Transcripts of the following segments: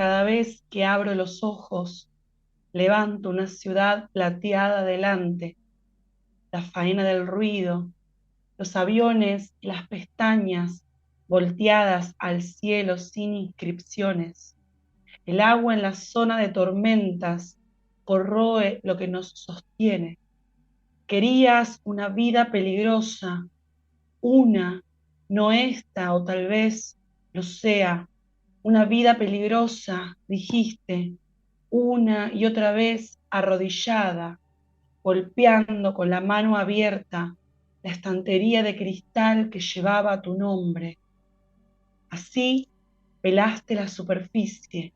Cada vez que abro los ojos, levanto una ciudad plateada delante, la faena del ruido, los aviones y las pestañas volteadas al cielo sin inscripciones. El agua en la zona de tormentas corroe lo que nos sostiene. Querías una vida peligrosa, una, no esta, o tal vez lo sea, una vida peligrosa, dijiste, una y otra vez arrodillada, golpeando con la mano abierta la estantería de cristal que llevaba tu nombre. Así pelaste la superficie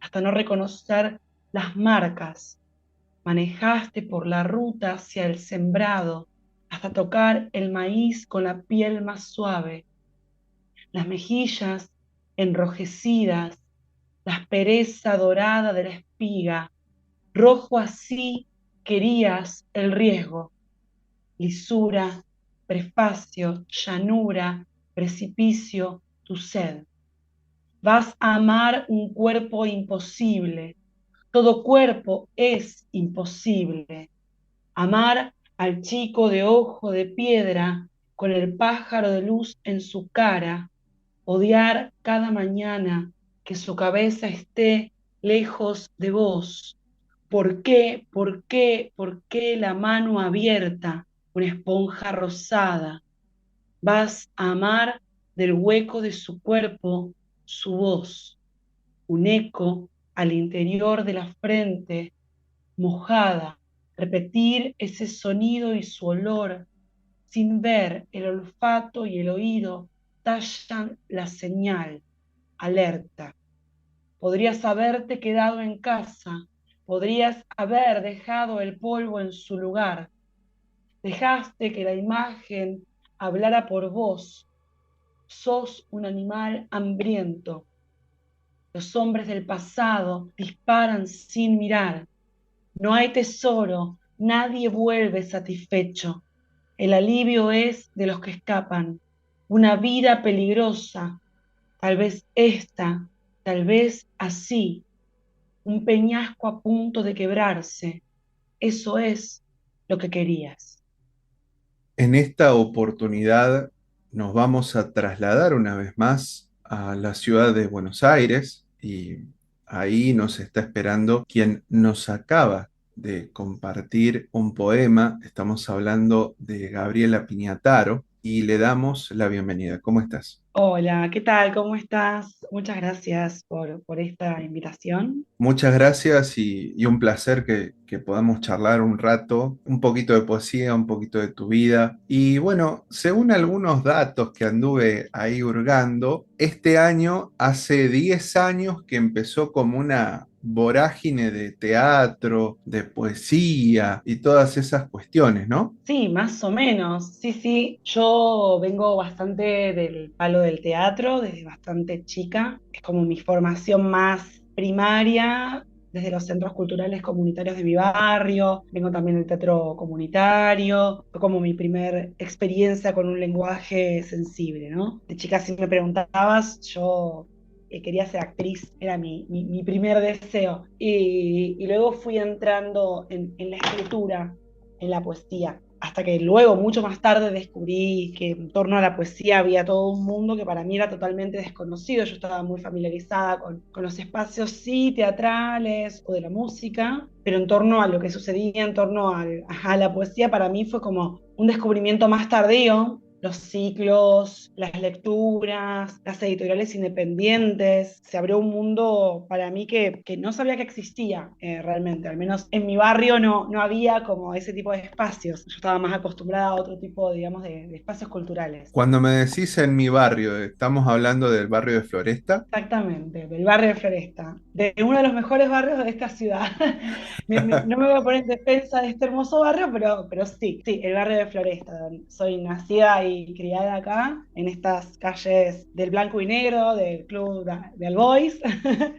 hasta no reconocer las marcas. Manejaste por la ruta hacia el sembrado hasta tocar el maíz con la piel más suave, las mejillas enrojecidas, la aspereza dorada de la espiga. Rojo así querías el riesgo, lisura, prefacio, llanura, precipicio, tu sed. Vas a amar un cuerpo imposible. Todo cuerpo es imposible. Amar al chico de ojo de piedra con el pájaro de luz en su cara. Odiar cada mañana que su cabeza esté lejos de vos. ¿Por qué, por qué, por qué la mano abierta, una esponja rosada? Vas a amar del hueco de su cuerpo su voz, un eco al interior de la frente, mojada, repetir ese sonido y su olor, sin ver el olfato y el oído tallan la señal, alerta. Podrías haberte quedado en casa, podrías haber dejado el polvo en su lugar. Dejaste que la imagen hablara por vos. Sos un animal hambriento. Los hombres del pasado disparan sin mirar. No hay tesoro, nadie vuelve satisfecho. El alivio es de los que escapan. Una vida peligrosa, tal vez esta, tal vez así, un peñasco a punto de quebrarse. Eso es lo que querías. En esta oportunidad nos vamos a trasladar una vez más a la ciudad de Buenos Aires y ahí nos está esperando quien nos acaba de compartir un poema. Estamos hablando de Gabriela Piñataro y le damos la bienvenida. ¿Cómo estás? Hola, ¿qué tal? ¿Cómo estás? Muchas gracias por esta invitación. Muchas gracias y un placer que podamos charlar un rato, un poquito de poesía, un poquito de tu vida. Y bueno, según algunos datos que anduve ahí hurgando, este año hace 10 años que empezó como una vorágine de teatro, de poesía y todas esas cuestiones, ¿no? Sí, más o menos. Sí, sí. Yo vengo bastante del palo del teatro, desde bastante chica. Es como mi formación más primaria, desde los centros culturales comunitarios de mi barrio. Vengo también del teatro comunitario. Fue como mi primer experiencia con un lenguaje sensible, ¿no? De chica, si me preguntabas, yo quería ser actriz, era mi primer deseo. Y luego fui entrando en la escritura, en la poesía, hasta que luego, mucho más tarde, descubrí que en torno a la poesía había todo un mundo que para mí era totalmente desconocido. Yo estaba muy familiarizada con los espacios, sí, teatrales o de la música, pero en torno a lo que sucedía en torno a la poesía, para mí fue como un descubrimiento más tardío. Los ciclos, las lecturas, las editoriales independientes, se abrió un mundo para mí que no sabía que existía realmente, al menos en mi barrio no había como ese tipo de espacios, yo estaba más acostumbrada a otro tipo, digamos, de espacios culturales. Cuando me decís en mi barrio, estamos hablando del barrio de Floresta. Exactamente, del barrio de Floresta, de uno de los mejores barrios de esta ciudad. No me voy a poner en defensa de este hermoso barrio, pero sí, sí, el barrio de Floresta. Soy nacida y criada acá, en estas calles del blanco y negro, del club de Albois.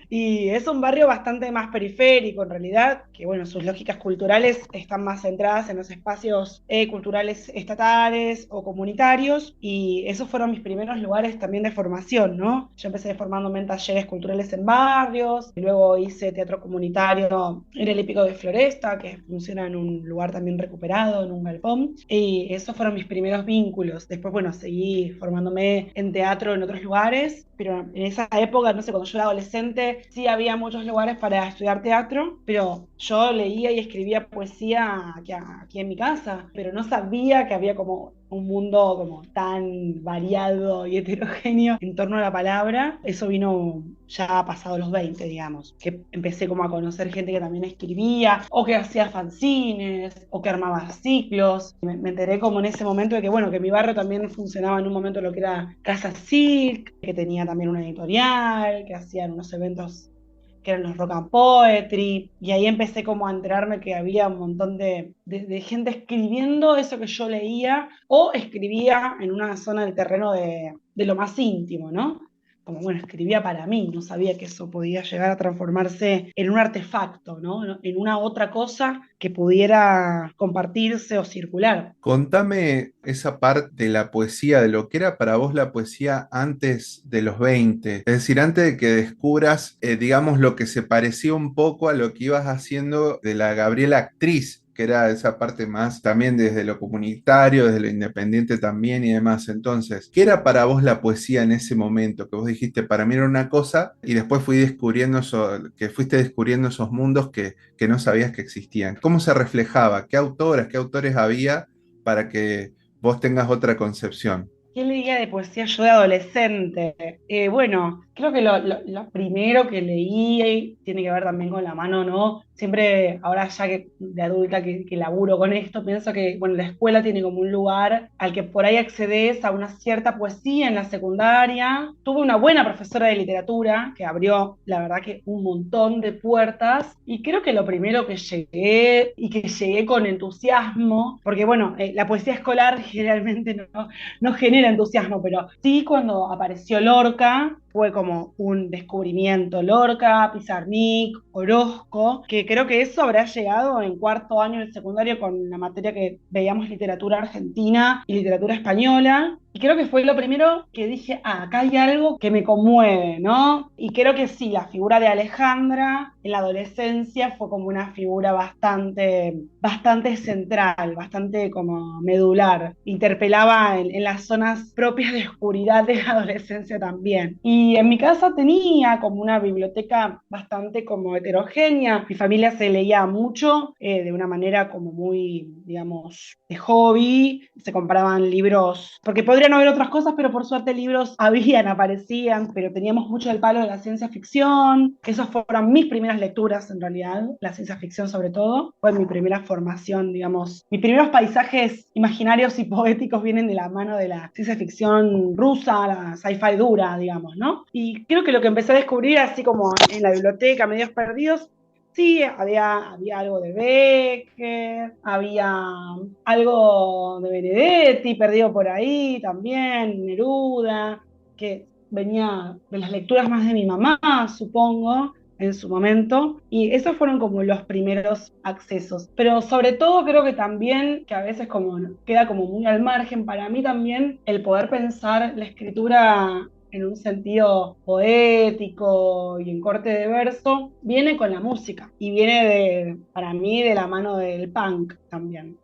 Y es un barrio bastante más periférico, en realidad, que bueno, sus lógicas culturales están más centradas en los espacios culturales estatales o comunitarios, y esos fueron mis primeros lugares también de formación, ¿no? Yo empecé formándome en talleres culturales en barrios, y luego hice teatro comunitario en el Hípico de Floresta, que funciona en un lugar también recuperado, en un galpón, y esos fueron mis primeros vínculos. Después, bueno, seguí formándome en teatro en otros lugares, pero en esa época, no sé, cuando yo era adolescente, sí había muchos lugares para estudiar teatro, pero yo leía y escribía poesía aquí en mi casa, pero no sabía que había como un mundo como tan variado y heterogéneo en torno a la palabra. Eso vino ya pasado los 20, digamos, que empecé como a conocer gente que también escribía, o que hacía fanzines, o que armaba ciclos. Me enteré como en ese momento de que, bueno, que mi barrio también funcionaba en un momento lo que era Casa Silk, que tenía también una editorial, que hacían unos eventos que eran los Rock and Poetry, y ahí empecé como a enterarme que había un montón de gente escribiendo eso que yo leía, o escribía en una zona del terreno de lo más íntimo, ¿no? Como, bueno, escribía para mí, no sabía que eso podía llegar a transformarse en un artefacto, ¿no? En una otra cosa que pudiera compartirse o circular. Contame esa parte de la poesía, de lo que era para vos la poesía antes de los 20, es decir, antes de que descubras, digamos, lo que se parecía un poco a lo que ibas haciendo de la Gabriela actriz, que era esa parte más también desde lo comunitario, desde lo independiente también y demás. Entonces, ¿qué era para vos la poesía en ese momento? Que vos dijiste, para mí era una cosa y después que fuiste descubriendo esos mundos que no sabías que existían. ¿Cómo se reflejaba? ¿Qué autoras, qué autores había para que vos tengas otra concepción? ¿Qué leía de poesía yo de adolescente? Bueno, creo que lo primero que leí tiene que ver también con la mano, ¿no? Siempre, ahora ya que de adulta que laburo con esto, pienso que, bueno, la escuela tiene como un lugar al que por ahí accedes a una cierta poesía en la secundaria. Tuve una buena profesora de literatura que abrió, la verdad, que un montón de puertas, y creo que lo primero que llegué, y que llegué con entusiasmo, porque, bueno, la poesía escolar generalmente no genera entusiasmo, pero sí, cuando apareció Lorca fue como un descubrimiento. Lorca, Pizarnik, Orozco, que creo que eso habrá llegado en cuarto año del secundario con la materia que veíamos, literatura argentina y literatura española. Y creo que fue lo primero que dije, acá hay algo que me conmueve, ¿no? Y creo que sí, la figura de Alejandra en la adolescencia fue como una figura bastante central, bastante como medular. Interpelaba en las zonas propias de oscuridad de la adolescencia también. Y en mi casa tenía como una biblioteca bastante como heterogénea. Mi familia se leía mucho, de una manera como muy, digamos, de hobby. Se compraban libros, porque podrían haber otras cosas, pero por suerte libros aparecían, pero teníamos mucho el palo de la ciencia ficción. Esas fueron mis primeras lecturas, en realidad, la ciencia ficción sobre todo. Fue mi primera formación, digamos. Mis primeros paisajes imaginarios y poéticos vienen de la mano de la ciencia ficción rusa, la sci-fi dura, digamos, ¿no? Y creo que lo que empecé a descubrir, así como en la biblioteca, medios perdidos, sí, había algo de Becker, había algo de Benedetti perdido por ahí también, Neruda, que venía de las lecturas más de mi mamá, supongo, en su momento, y esos fueron como los primeros accesos. Pero sobre todo creo que también, que a veces como queda como muy al margen, para mí también el poder pensar la escritura en un sentido poético y en corte de verso, viene con la música y viene para mí de la mano del punk también.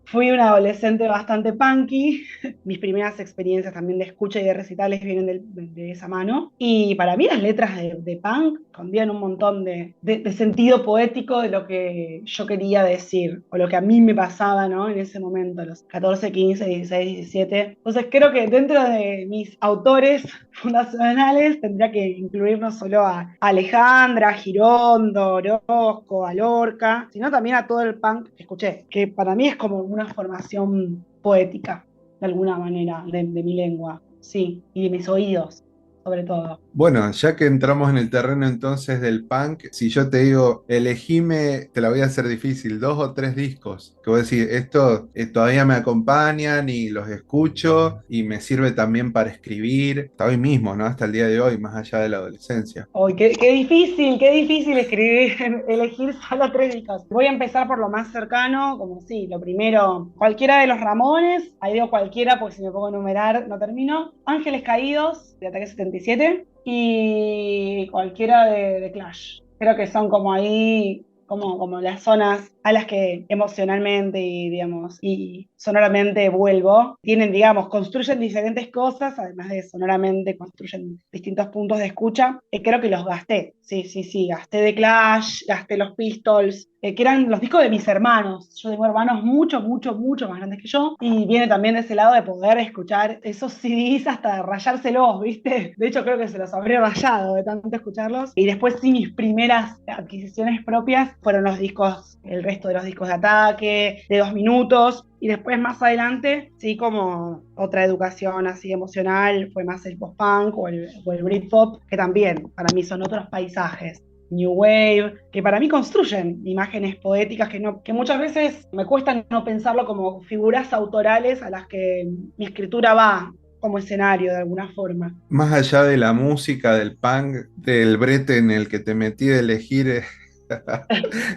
Fui una adolescente bastante punky. Mis primeras experiencias también de escucha y de recitales vienen de esa mano. Y para mí las letras de punk escondían un montón de sentido poético de lo que yo quería decir, o lo que a mí me pasaba, ¿no? En ese momento, a los 14, 15, 16, 17. Entonces creo que dentro de mis autores fundacionales tendría que incluir no solo a Alejandra, a Girondo, Orozco, a Lorca, sino también a todo el punk que escuché, que para mí es como una formación poética, de alguna manera, de mi lengua, sí, y de mis oídos. sobre todo. Bueno, ya que entramos en el terreno entonces del punk, si yo te digo, elegime, te la voy a hacer difícil, 2 o 3 discos, que voy a decir, esto todavía me acompañan y los escucho y me sirve también para escribir, hasta hoy mismo, ¿no? Hasta el día de hoy, más allá de la adolescencia. Uy, qué difícil escribir, elegir solo tres discos. Voy a empezar por lo más cercano, como sí, lo primero, cualquiera de los Ramones, ahí digo cualquiera, porque si me pongo a enumerar no termino. Ángeles Caídos, de Ataque 77, y cualquiera de Clash. Creo que son como ahí, como las zonas a las que emocionalmente y, digamos, y sonoramente vuelvo. Tienen, digamos, construyen diferentes cosas, además de sonoramente construyen distintos puntos de escucha. Creo que los gasté, sí, sí, sí, gasté The Clash, gasté los Pistols, que eran los discos de mis hermanos. Yo tengo hermanos mucho, mucho, mucho más grandes que yo, y viene también de ese lado de poder escuchar esos CDs hasta rayárselos, ¿viste? De hecho, creo que se los habré rayado de tanto escucharlos. Y después sí, mis primeras adquisiciones propias fueron los discos, el resto de los discos de Ataque, de 2 minutos, y después más adelante, sí, como otra educación así emocional, fue más el post-punk o el Britpop, que también para mí son otros paisajes. New Wave, que para mí construyen imágenes poéticas que muchas veces me cuesta no pensarlo como figuras autorales a las que mi escritura va como escenario de alguna forma. Más allá de la música, del punk, del brete en el que te metí de elegir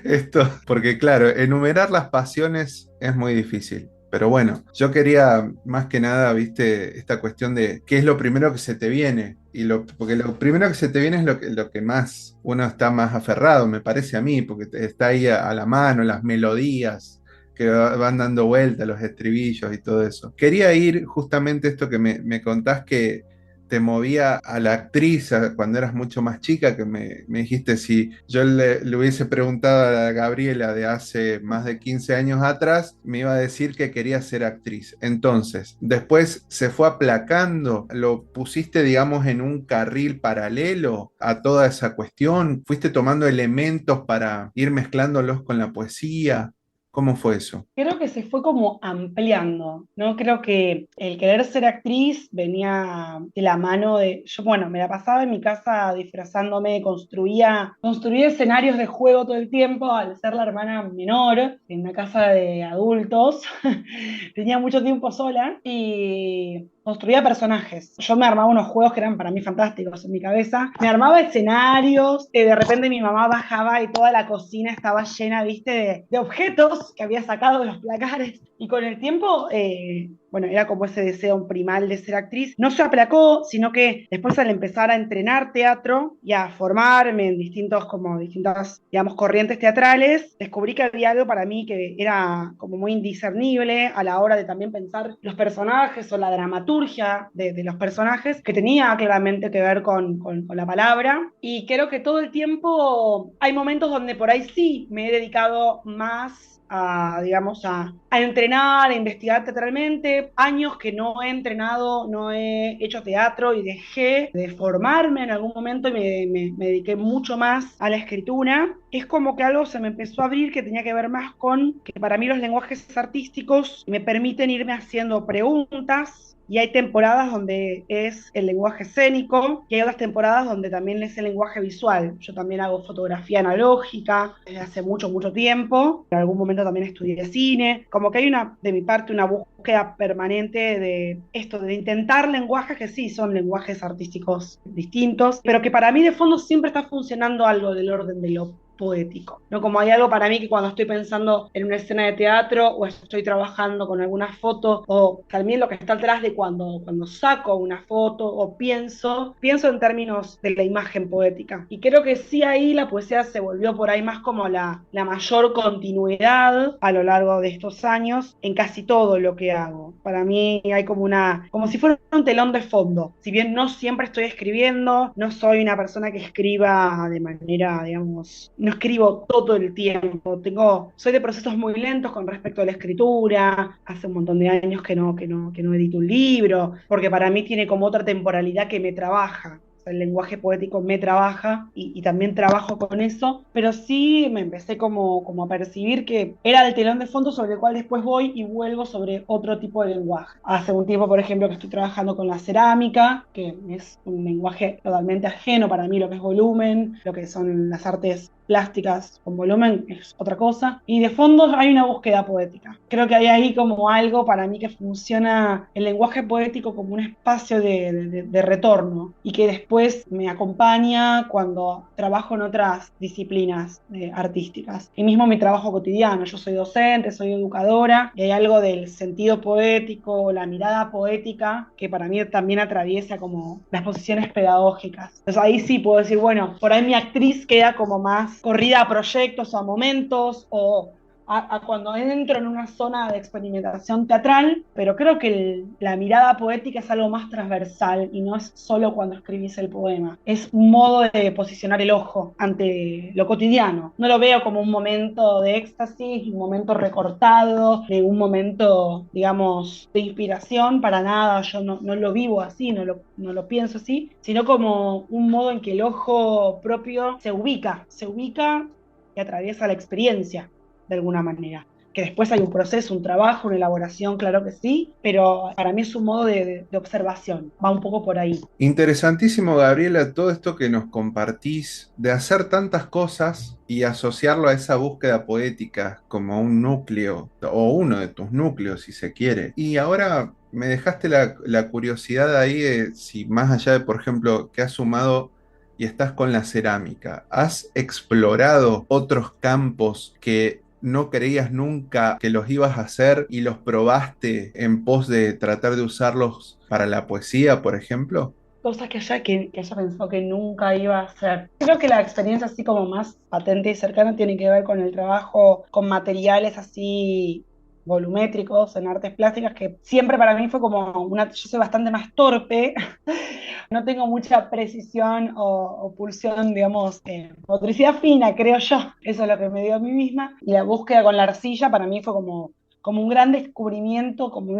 esto, porque claro, enumerar las pasiones es muy difícil. Pero bueno, yo quería más que nada, viste, esta cuestión de qué es lo primero que se te viene. Porque lo primero que se te viene es lo que más uno está más aferrado, me parece a mí, porque está ahí a la mano, las melodías que van dando vueltas, los estribillos y todo eso. Quería ir justamente esto que me contás que te movía a la actriz cuando eras mucho más chica, que me dijiste si yo le hubiese preguntado a la Gabriela de hace más de 15 años atrás, me iba a decir que quería ser actriz. Entonces, después se fue aplacando, lo pusiste, digamos, en un carril paralelo a toda esa cuestión, fuiste tomando elementos para ir mezclándolos con la poesía. ¿Cómo fue eso? Creo que se fue como ampliando, ¿no? Creo que el querer ser actriz venía de la mano de, yo, bueno, me la pasaba en mi casa disfrazándome, construía escenarios de juego todo el tiempo al ser la hermana menor en una casa de adultos. Tenía mucho tiempo sola y construía personajes. Yo me armaba unos juegos que eran para mí fantásticos en mi cabeza. Me armaba escenarios, de repente mi mamá bajaba y toda la cocina estaba llena, viste, de objetos que había sacado de los placares. Y con el tiempo, bueno, era como ese deseo primal de ser actriz. No se aplacó, sino que después al empezar a entrenar teatro y a formarme en distintas, digamos, corrientes teatrales, descubrí que había algo para mí que era como muy indiscernible a la hora de también pensar los personajes o la dramaturgia de los personajes, que tenía claramente que ver con la palabra. Y creo que todo el tiempo hay momentos donde por ahí sí me he dedicado más digamos, a entrenar, a investigar teatralmente. Años que no he entrenado, no he hecho teatro y dejé de formarme en algún momento y me dediqué mucho más a la escritura. Es como que algo se me empezó a abrir que tenía que ver más con que para mí los lenguajes artísticos me permiten irme haciendo preguntas, y hay temporadas donde es el lenguaje escénico y hay otras temporadas donde también es el lenguaje visual. Yo también hago fotografía analógica desde hace mucho, mucho tiempo. En algún momento también estudié cine. Como que hay de mi parte, una búsqueda permanente de esto, de intentar lenguajes que sí son lenguajes artísticos distintos, pero que para mí de fondo siempre está funcionando algo del orden de lo poético, ¿no? Como hay algo para mí que cuando estoy pensando en una escena de teatro o estoy trabajando con alguna foto o también lo que está atrás de cuando saco una foto o pienso en términos de la imagen poética. Y creo que sí ahí la poesía se volvió por ahí más como la mayor continuidad a lo largo de estos años en casi todo lo que hago. Para mí hay como si fuera un telón de fondo. Si bien no siempre estoy escribiendo, no soy una persona que escriba de manera, digamos, no escribo todo el tiempo, soy de procesos muy lentos con respecto a la escritura, hace un montón de años que no edito un libro, porque para mí tiene como otra temporalidad que me trabaja. O el lenguaje poético me trabaja y también trabajo con eso, pero sí me empecé como a percibir que era el telón de fondo sobre el cual después voy y vuelvo sobre otro tipo de lenguaje. Hace un tiempo, por ejemplo, que estoy trabajando con la cerámica, que es un lenguaje totalmente ajeno para mí, lo que es volumen, lo que son las artes plásticas con volumen es otra cosa. Y de fondo hay una búsqueda poética. Creo que hay ahí como algo para mí que funciona el lenguaje poético como un espacio de retorno y que después me acompaña cuando trabajo en otras disciplinas artísticas. Y mismo mi trabajo cotidiano. Yo soy docente, soy educadora y hay algo del sentido poético, la mirada poética que para mí también atraviesa como las posiciones pedagógicas. Entonces ahí sí puedo decir, bueno, por ahí mi actriz queda como más corrida a proyectos o a momentos o a cuando entro en una zona de experimentación teatral, pero creo que la mirada poética es algo más transversal y no es solo cuando escribís el poema, es un modo de posicionar el ojo ante lo cotidiano. No lo veo como un momento de éxtasis, un momento recortado, de un momento, digamos, de inspiración, para nada, yo no lo vivo así, no lo pienso así, sino como un modo en que el ojo propio se ubica y atraviesa la experiencia de alguna manera. Que después hay un proceso, un trabajo, una elaboración, claro que sí, pero para mí es un modo de observación, va un poco por ahí. Interesantísimo, Gabriela, todo esto que nos compartís de hacer tantas cosas y asociarlo a esa búsqueda poética como un núcleo o uno de tus núcleos, si se quiere. Y ahora me dejaste la curiosidad ahí de si más allá de, por ejemplo, que has sumado y estás con la cerámica, ¿has explorado otros campos que no creías nunca que los ibas a hacer y los probaste en pos de tratar de usarlos para la poesía, por ejemplo? Cosas que ella pensó que nunca iba a hacer. Creo que la experiencia así como más patente y cercana tiene que ver con el trabajo con materiales así volumétricos en artes plásticas, que siempre para mí fue como yo soy bastante más torpe, no tengo mucha precisión o pulsión, digamos, motricidad fina, creo yo, eso es lo que me dio a mí misma, y la búsqueda con la arcilla para mí fue como un gran descubrimiento, como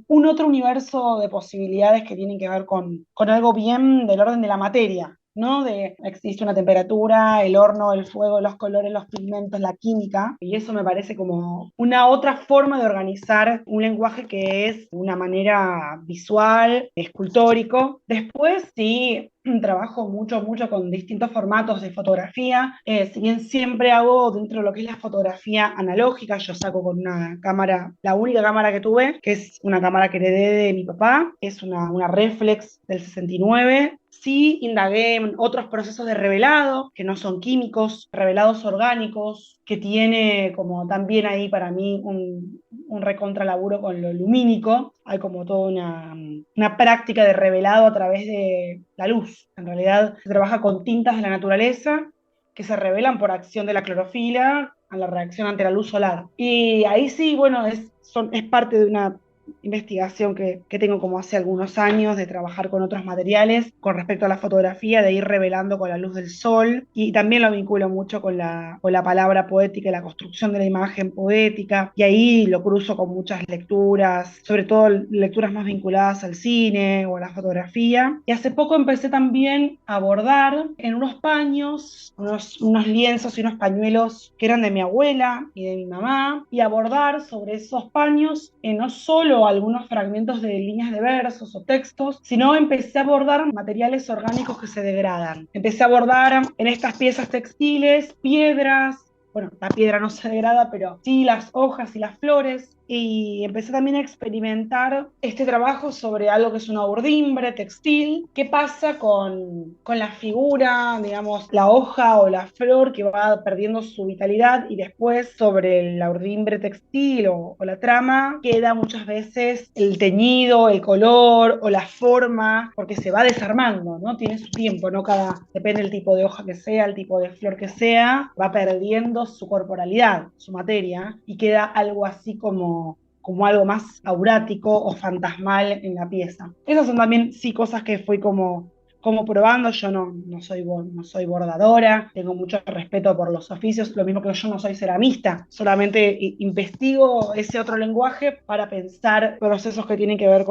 un otro universo de posibilidades que tienen que ver con algo bien del orden de la materia, ¿no? Existe una temperatura, el horno, el fuego, los colores, los pigmentos, la química, y eso me parece como una otra forma de organizar un lenguaje que es de una manera visual, escultórico. Después sí, trabajo mucho con distintos formatos de fotografía, si bien siempre hago dentro de lo que es la fotografía analógica, yo saco con una cámara, la única cámara que tuve, que es una cámara que heredé de mi papá, es una reflex del 69. Sí, indagué en otros procesos de revelado, que no son químicos, revelados orgánicos, que tiene como también ahí para mí un recontralaburo con lo lumínico. Hay como toda una práctica de revelado a través de la luz. En realidad se trabaja con tintas de la naturaleza que se revelan por acción de la clorofila a la reacción ante la luz solar. Y ahí sí, bueno, es parte de una investigación que tengo como hace algunos años de trabajar con otros materiales con respecto a la fotografía, de ir revelando con la luz del sol y también lo vinculo mucho con la palabra poética y la construcción de la imagen poética y ahí lo cruzo con muchas lecturas, sobre todo lecturas más vinculadas al cine o a la fotografía. Y hace poco empecé también a bordar en unos paños, unos lienzos y unos pañuelos que eran de mi abuela y de mi mamá y a bordar sobre esos paños no solo algunos fragmentos de líneas de versos o textos, sino empecé a bordar materiales orgánicos que se degradan. Empecé a bordar en estas piezas textiles, piedras, bueno, la piedra no se degrada, pero sí las hojas y las flores, y empecé también a experimentar este trabajo sobre algo que es una urdimbre textil. ¿Qué pasa con la figura, digamos, la hoja o la flor que va perdiendo su vitalidad y después sobre la urdimbre textil o la trama queda muchas veces el teñido, el color o la forma, porque se va desarmando, ¿no? Tiene su tiempo, ¿no? Depende del tipo de hoja que sea, el tipo de flor que sea, va perdiendo su corporalidad, su materia, y queda algo así como algo más aurático o fantasmal en la pieza. Esas son también, sí, cosas que fui como probando. Yo no soy bordadora, tengo mucho respeto por los oficios, lo mismo que yo no soy ceramista, solamente investigo ese otro lenguaje para pensar procesos que tienen que ver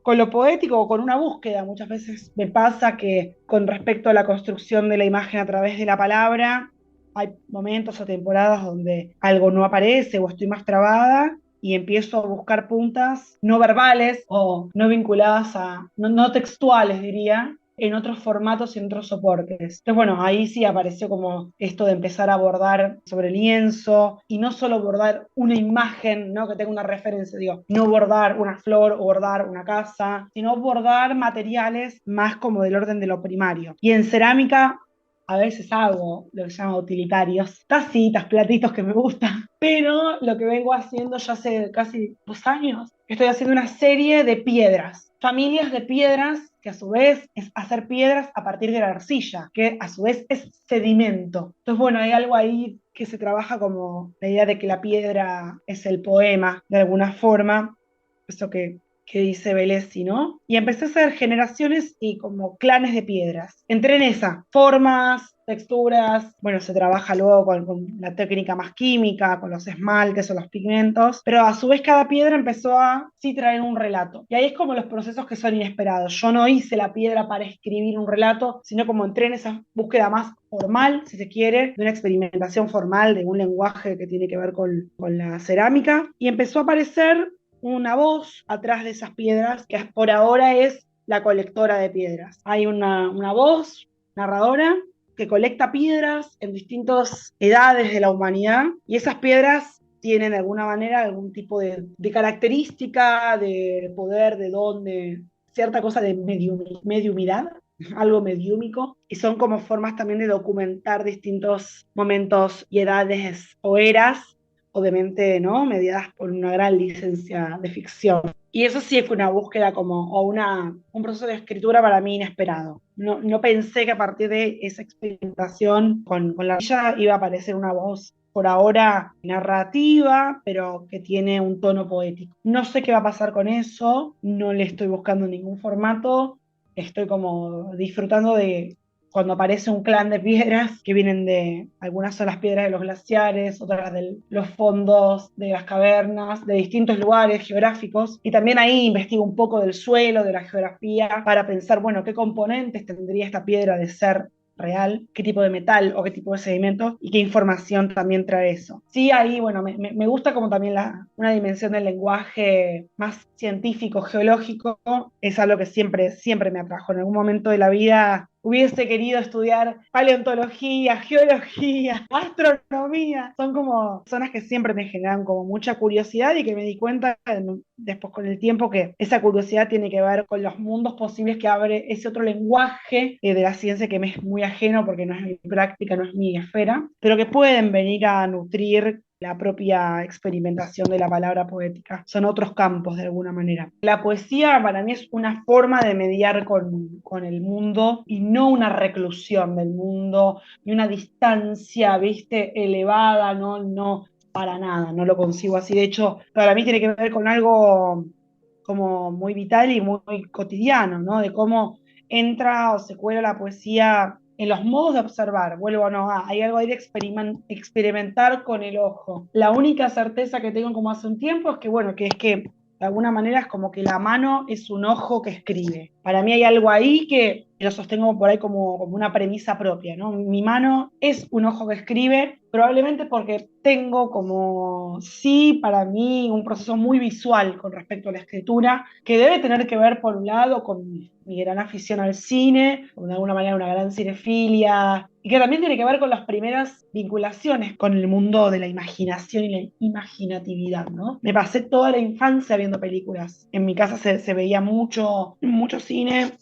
con lo poético o con una búsqueda. Muchas veces me pasa que con respecto a la construcción de la imagen a través de la palabra, hay momentos o temporadas donde algo no aparece o estoy más trabada y empiezo a buscar puntas no verbales o no vinculadas no textuales, diría, en otros formatos y en otros soportes. Entonces, bueno, ahí sí apareció como esto de empezar a bordar sobre lienzo y no solo bordar una imagen, ¿no? Que tenga una referencia, digo, no bordar una flor o bordar una casa, sino bordar materiales más como del orden de lo primario. Y en cerámica a veces hago lo que se llama utilitarios, tacitas, platitos que me gustan, pero lo que vengo haciendo ya hace casi 2 años, estoy haciendo una serie de piedras, familias de piedras, que a su vez es hacer piedras a partir de la arcilla, que a su vez es sedimento. Entonces, bueno, hay algo ahí que se trabaja como la idea de que la piedra es el poema, de alguna forma, eso que dice Velesi, ¿no? Y empecé a hacer generaciones y como clanes de piedras. Entré en esa, formas, texturas, bueno, se trabaja luego con la técnica más química, con los esmaltes o los pigmentos, pero a su vez cada piedra empezó a sí traer un relato. Y ahí es como los procesos que son inesperados. Yo no hice la piedra para escribir un relato, sino como entré en esa búsqueda más formal, si se quiere, de una experimentación formal, de un lenguaje que tiene que ver con la cerámica, y empezó a aparecer una voz atrás de esas piedras, que por ahora es la colectora de piedras. Hay una voz narradora que colecta piedras en distintas edades de la humanidad y esas piedras tienen de alguna manera algún tipo de característica, de poder, de don, de cierta cosa de mediumidad, algo mediúmico, y son como formas también de documentar distintos momentos y edades o eras, obviamente, ¿no? Mediadas por una gran licencia de ficción. Y eso sí fue una búsqueda como, o un proceso de escritura para mí inesperado. No pensé que a partir de esa experimentación con la ella iba a aparecer una voz por ahora narrativa, pero que tiene un tono poético. No sé qué va a pasar con eso, no le estoy buscando ningún formato, estoy como disfrutando de cuando aparece un clan de piedras que vienen de, algunas son las piedras de los glaciares, otras de los fondos de las cavernas, de distintos lugares geográficos, y también ahí investigo un poco del suelo, de la geografía, para pensar, bueno, qué componentes tendría esta piedra de ser real, qué tipo de metal o qué tipo de sedimento y qué información también trae eso. Sí, ahí, bueno, me gusta como también una dimensión del lenguaje más científico, geológico, es algo que siempre me atrajo. En algún momento de la vida hubiese querido estudiar paleontología, geología, astronomía. Son como zonas que siempre me generan como mucha curiosidad y que me di cuenta después con el tiempo que esa curiosidad tiene que ver con los mundos posibles que abre ese otro lenguaje de la ciencia que me es muy ajeno porque no es mi práctica, no es mi esfera, pero que pueden venir a nutrir la propia experimentación de la palabra poética. Son otros campos de alguna manera. La poesía para mí es una forma de mediar con el mundo y no una reclusión del mundo, ni una distancia, viste, elevada, no, para nada, no lo concibo así. De hecho, para mí tiene que ver con algo como muy vital y muy cotidiano, ¿no? De cómo entra o se cuela la poesía en los modos de observar, vuelvo a no, hay algo ahí de experimentar con el ojo. La única certeza que tengo como hace un tiempo es que, bueno, que es que de alguna manera es como que la mano es un ojo que escribe. Para mí hay algo ahí que lo sostengo por ahí como una premisa propia, ¿no? Mi mano es un ojo que escribe, probablemente porque tengo como, sí, para mí un proceso muy visual con respecto a la escritura, que debe tener que ver, por un lado, con mi gran afición al cine, o de alguna manera una gran cinefilia, y que también tiene que ver con las primeras vinculaciones con el mundo de la imaginación y la imaginatividad, ¿no? Me pasé toda la infancia viendo películas. En mi casa se veía mucho cine.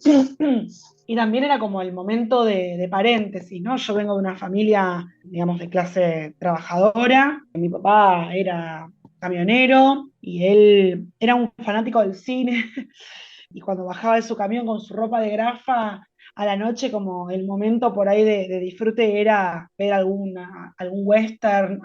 Y también era como el momento de paréntesis, ¿no? Yo vengo de una familia, digamos, de clase trabajadora. Mi papá era camionero y él era un fanático del cine. Y cuando bajaba de su camión con su ropa de grafa, a la noche como el momento por ahí de disfrute era ver algún western.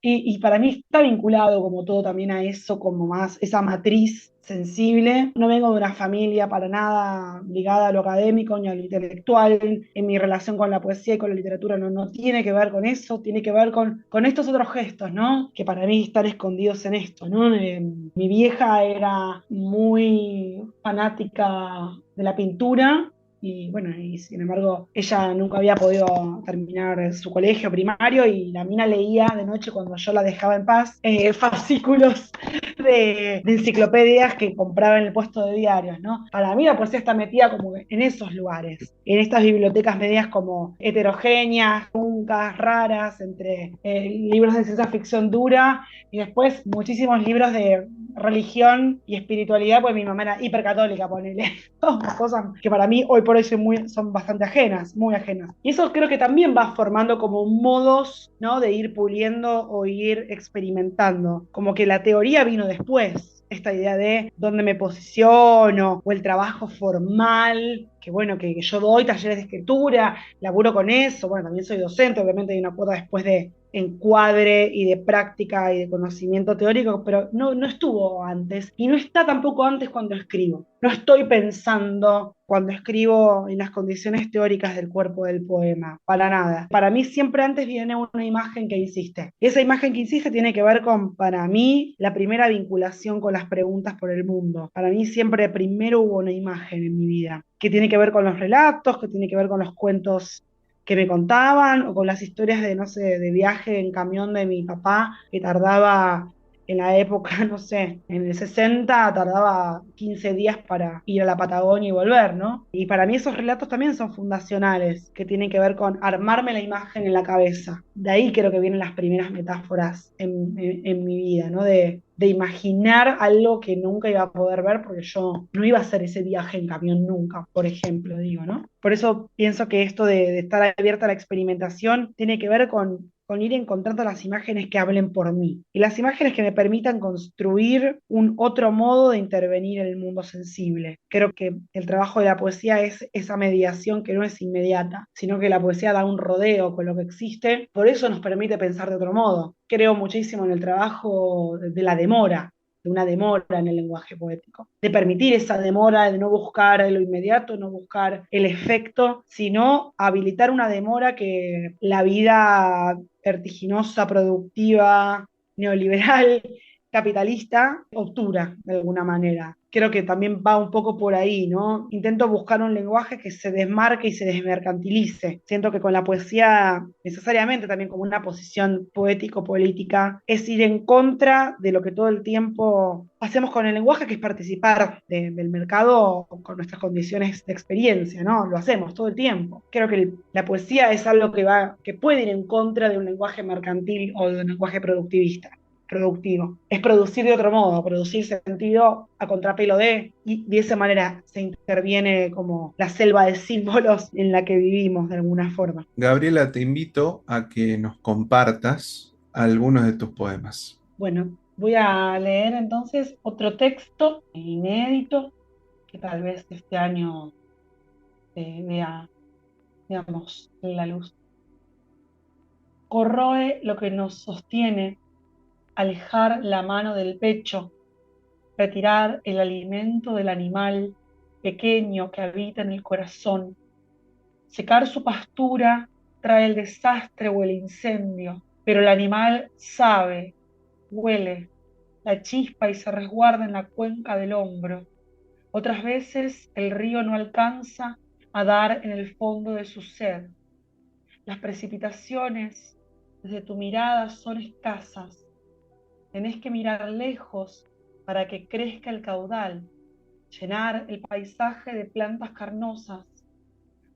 Y para mí está vinculado como todo también a eso, como más esa matriz sensible. No vengo de una familia para nada ligada a lo académico ni a lo intelectual. En mi relación con la poesía y con la literatura no tiene que ver con eso, tiene que ver con estos otros gestos, ¿no? Que para mí están escondidos en esto, ¿no? Mi vieja era muy fanática de la pintura y bueno, y sin embargo, ella nunca había podido terminar su colegio primario y la mina leía de noche cuando yo la dejaba en paz, fascículos de enciclopedias que compraba en el puesto de diarios, ¿no? Para mí la poesía está metida como en esos lugares, en estas bibliotecas medias como heterogéneas, truncas, raras, entre libros de ciencia ficción dura y después muchísimos libros de religión y espiritualidad, pues mi mamá era hipercatólica, ponele. Cosas que para mí hoy por hoy son bastante ajenas, muy ajenas. Y eso creo que también va formando como modos, ¿no? De ir puliendo o ir experimentando. Como que la teoría vino después. Esta idea de dónde me posiciono o el trabajo formal, que bueno, que yo doy talleres de escritura, laburo con eso, bueno, también soy docente, obviamente hay una cuota después de encuadre y de práctica y de conocimiento teórico, pero no estuvo antes y no está tampoco antes cuando escribo. No estoy pensando cuando escribo en las condiciones teóricas del cuerpo del poema, para nada. Para mí siempre antes viene una imagen que insiste. Y esa imagen que insiste tiene que ver con, para mí, la primera vinculación con las preguntas por el mundo. Para mí siempre primero hubo una imagen en mi vida, que tiene que ver con los relatos, que tiene que ver con los cuentos que me contaban o con las historias de, no sé, de viaje en camión de mi papá, que tardaba en la época, no sé, en el 60 tardaba 15 días para ir a la Patagonia y volver, ¿no? Y para mí esos relatos también son fundacionales, que tienen que ver con armarme la imagen en la cabeza. De ahí creo que vienen las primeras metáforas en mi vida, ¿no? De imaginar algo que nunca iba a poder ver porque yo no iba a hacer ese viaje en camión nunca, por ejemplo, digo, ¿no? Por eso pienso que esto de estar abierta a la experimentación tiene que ver con ir encontrando las imágenes que hablen por mí y las imágenes que me permitan construir un otro modo de intervenir en el mundo sensible. Creo que el trabajo de la poesía es esa mediación que no es inmediata, sino que la poesía da un rodeo con lo que existe, por eso nos permite pensar de otro modo. Creo muchísimo en el trabajo de la demora, de una demora en el lenguaje poético, de permitir esa demora, de no buscar lo inmediato, no buscar el efecto, sino habilitar una demora que la vida vertiginosa, productiva, neoliberal, capitalista, obtura de alguna manera. Creo que también va un poco por ahí, ¿no? Intento buscar un lenguaje que se desmarque y se desmercantilice. Siento que con la poesía, necesariamente también como una posición poético-política, es ir en contra de lo que todo el tiempo hacemos con el lenguaje, que es participar del mercado con nuestras condiciones de experiencia, ¿no? Lo hacemos todo el tiempo. Creo que la poesía es algo que puede ir en contra de un lenguaje mercantil o de un lenguaje productivo. Es producir de otro modo, producir sentido a contrapelo y de esa manera se interviene como la selva de símbolos en la que vivimos de alguna forma. Gabriela, te invito a que nos compartas algunos de tus poemas. Bueno, voy a leer entonces otro texto inédito que tal vez este año vea, digamos, la luz. Corroe lo que nos sostiene, alejar la mano del pecho, retirar el alimento del animal pequeño que habita en el corazón. Secar su pastura trae el desastre o el incendio, pero el animal sabe, huele la chispa y se resguarda en la cuenca del hombro. Otras veces el río no alcanza a dar en el fondo de su sed. Las precipitaciones desde tu mirada son escasas. Tenés que mirar lejos para que crezca el caudal, llenar el paisaje de plantas carnosas,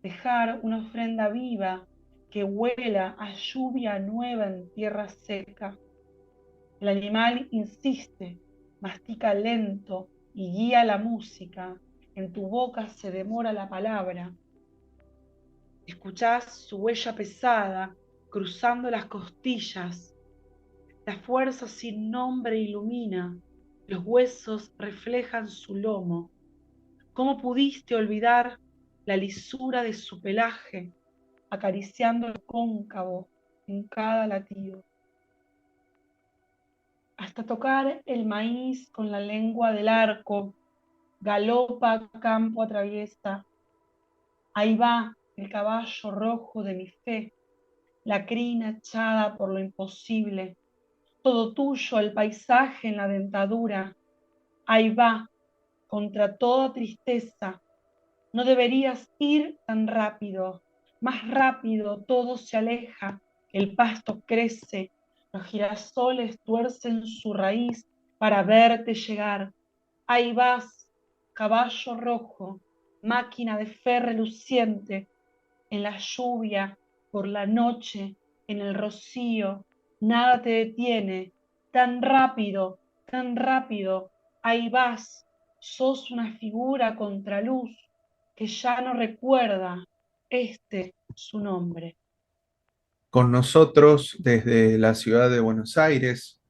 dejar una ofrenda viva que huela a lluvia nueva en tierra seca. El animal insiste, mastica lento y guía la música. En tu boca se demora la palabra. Escuchás su huella pesada cruzando las costillas. La fuerza sin nombre ilumina. Los huesos reflejan su lomo. ¿Cómo pudiste olvidar la lisura de su pelaje, acariciando el cóncavo en cada latido, hasta tocar el maíz con la lengua del arco, galopa campo atraviesa. Ahí va el caballo rojo de mi fe, la crina echada por lo imposible, todo tuyo el paisaje en la dentadura. Ahí va, contra toda tristeza. No deberías ir tan rápido, más rápido todo se aleja, el pasto crece, los girasoles tuercen su raíz para verte llegar. Ahí vas, caballo rojo, máquina de fe reluciente, en la lluvia, por la noche, en el rocío, nada te detiene, tan rápido, ahí vas, sos una figura contraluz que ya no recuerda su nombre. Con nosotros desde la ciudad de Buenos Aires,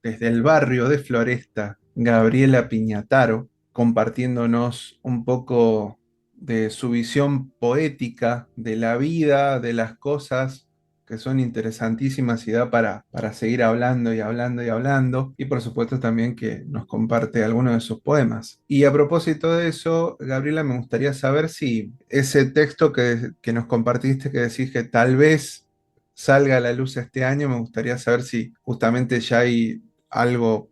desde el barrio de Floresta, Gabriela Piñataro, compartiéndonos un poco de su visión poética de la vida, de las cosas que son interesantísimas y da para seguir hablando y hablando y hablando, y por supuesto también que nos comparte algunos de sus poemas. Y a propósito de eso, Gabriela, me gustaría saber si ese texto que nos compartiste, que decís que tal vez salga a la luz este año, me gustaría saber si justamente ya hay algo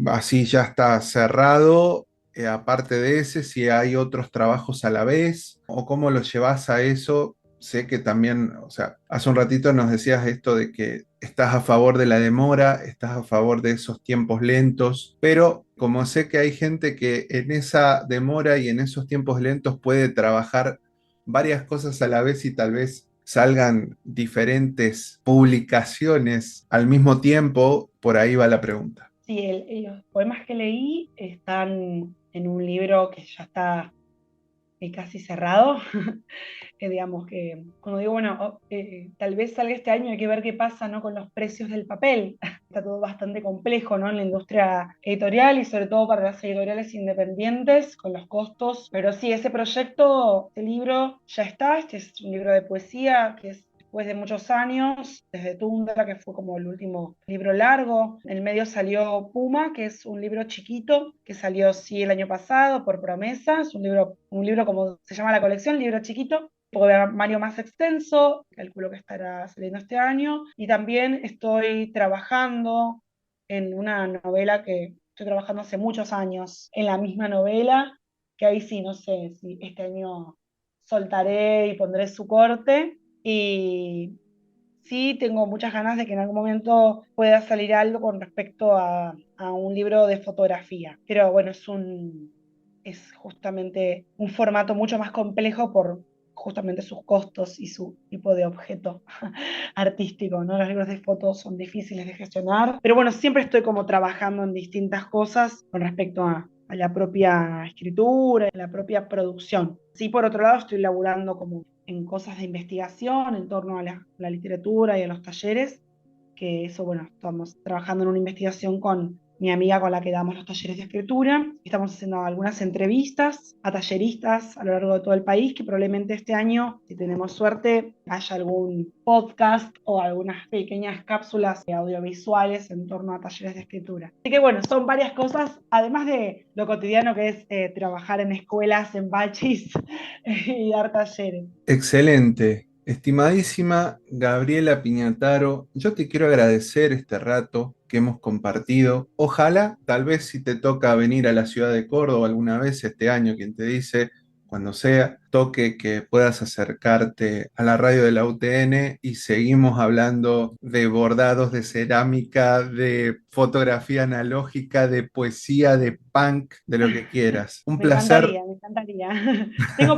así ya está cerrado, aparte de ese, si hay otros trabajos a la vez, o cómo lo llevas a eso. Sé que también, o sea, hace un ratito nos decías esto de que estás a favor de la demora, estás a favor de esos tiempos lentos, pero como sé que hay gente que en esa demora y en esos tiempos lentos puede trabajar varias cosas a la vez y tal vez salgan diferentes publicaciones al mismo tiempo, por ahí va la pregunta. Sí, los poemas que leí están en un libro que ya está casi cerrado. Digamos que cuando digo, bueno, tal vez salga este año, hay que ver qué pasa, ¿no?, con los precios del papel. Está todo bastante complejo, ¿no?, en la industria editorial y sobre todo para las editoriales independientes con los costos. Pero sí, ese proyecto, este libro ya está. Este es un libro de poesía que es después de muchos años, desde Tundra, que fue como el último libro largo. En el medio salió Puma, que es un libro chiquito, que salió sí el año pasado por Promesa. Es un libro como se llama la colección, libro chiquito. Mario más extenso, calculo que estará saliendo este año. Y también estoy trabajando en una novela que estoy trabajando hace muchos años, en la misma novela, que ahí sí, no sé si este año soltaré y pondré su corte. Y sí, tengo muchas ganas de que en algún momento pueda salir algo con respecto a un libro de fotografía. Pero bueno, es justamente un formato mucho más complejo por justamente sus costos y su tipo de objeto artístico, ¿no? Los libros de fotos son difíciles de gestionar, pero bueno, siempre estoy como trabajando en distintas cosas con respecto a la propia escritura, a la propia producción. Sí, por otro lado, estoy laburando como en cosas de investigación en torno a la literatura y a los talleres, que eso, bueno, estamos trabajando en una investigación con mi amiga con la que damos los talleres de escritura. Estamos haciendo algunas entrevistas a talleristas a lo largo de todo el país, que probablemente este año, si tenemos suerte, haya algún podcast o algunas pequeñas cápsulas audiovisuales en torno a talleres de escritura. Así que bueno, son varias cosas, además de lo cotidiano que es trabajar en escuelas, en bachis y dar talleres. Excelente. Estimadísima Gabriela Piñataro, yo te quiero agradecer este rato que hemos compartido. Ojalá, tal vez si te toca venir a la ciudad de Córdoba alguna vez este año, quien te dice, cuando sea, toque que puedas acercarte a la radio de la UTN y seguimos hablando de bordados, de cerámica, de fotografía analógica, de poesía, de punk, de lo que quieras. Un Me placer. encantaría, me encantaría. Tengo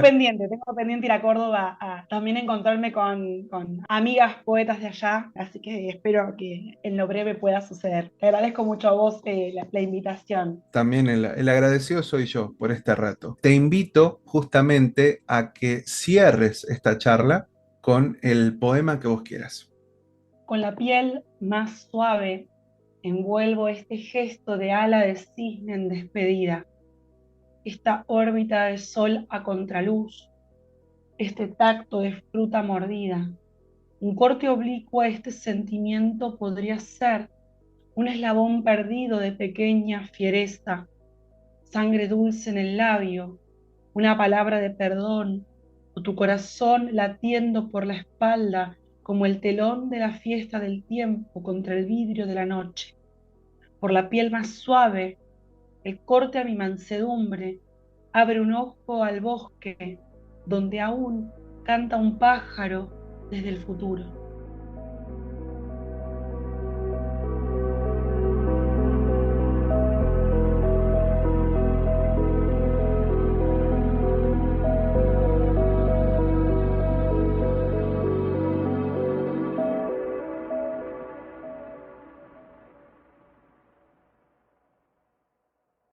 pendiente ir a Córdoba a también encontrarme con amigas poetas de allá, así que espero que en lo breve pueda suceder. Te agradezco mucho a vos la invitación. También el agradecido soy yo por este rato. Te invito justamente a que cierres esta charla con el poema que vos quieras. Con la piel más suave envuelvo este gesto de ala de cisne en despedida, esta órbita de sol a contraluz, este tacto de fruta mordida. Un corte oblicuo a este sentimiento podría ser un eslabón perdido de pequeña fiereza, sangre dulce en el labio, una palabra de perdón, o tu corazón latiendo por la espalda como el telón de la fiesta del tiempo contra el vidrio de la noche. Por la piel más suave, el corte a mi mansedumbre abre un ojo al bosque donde aún canta un pájaro desde el futuro.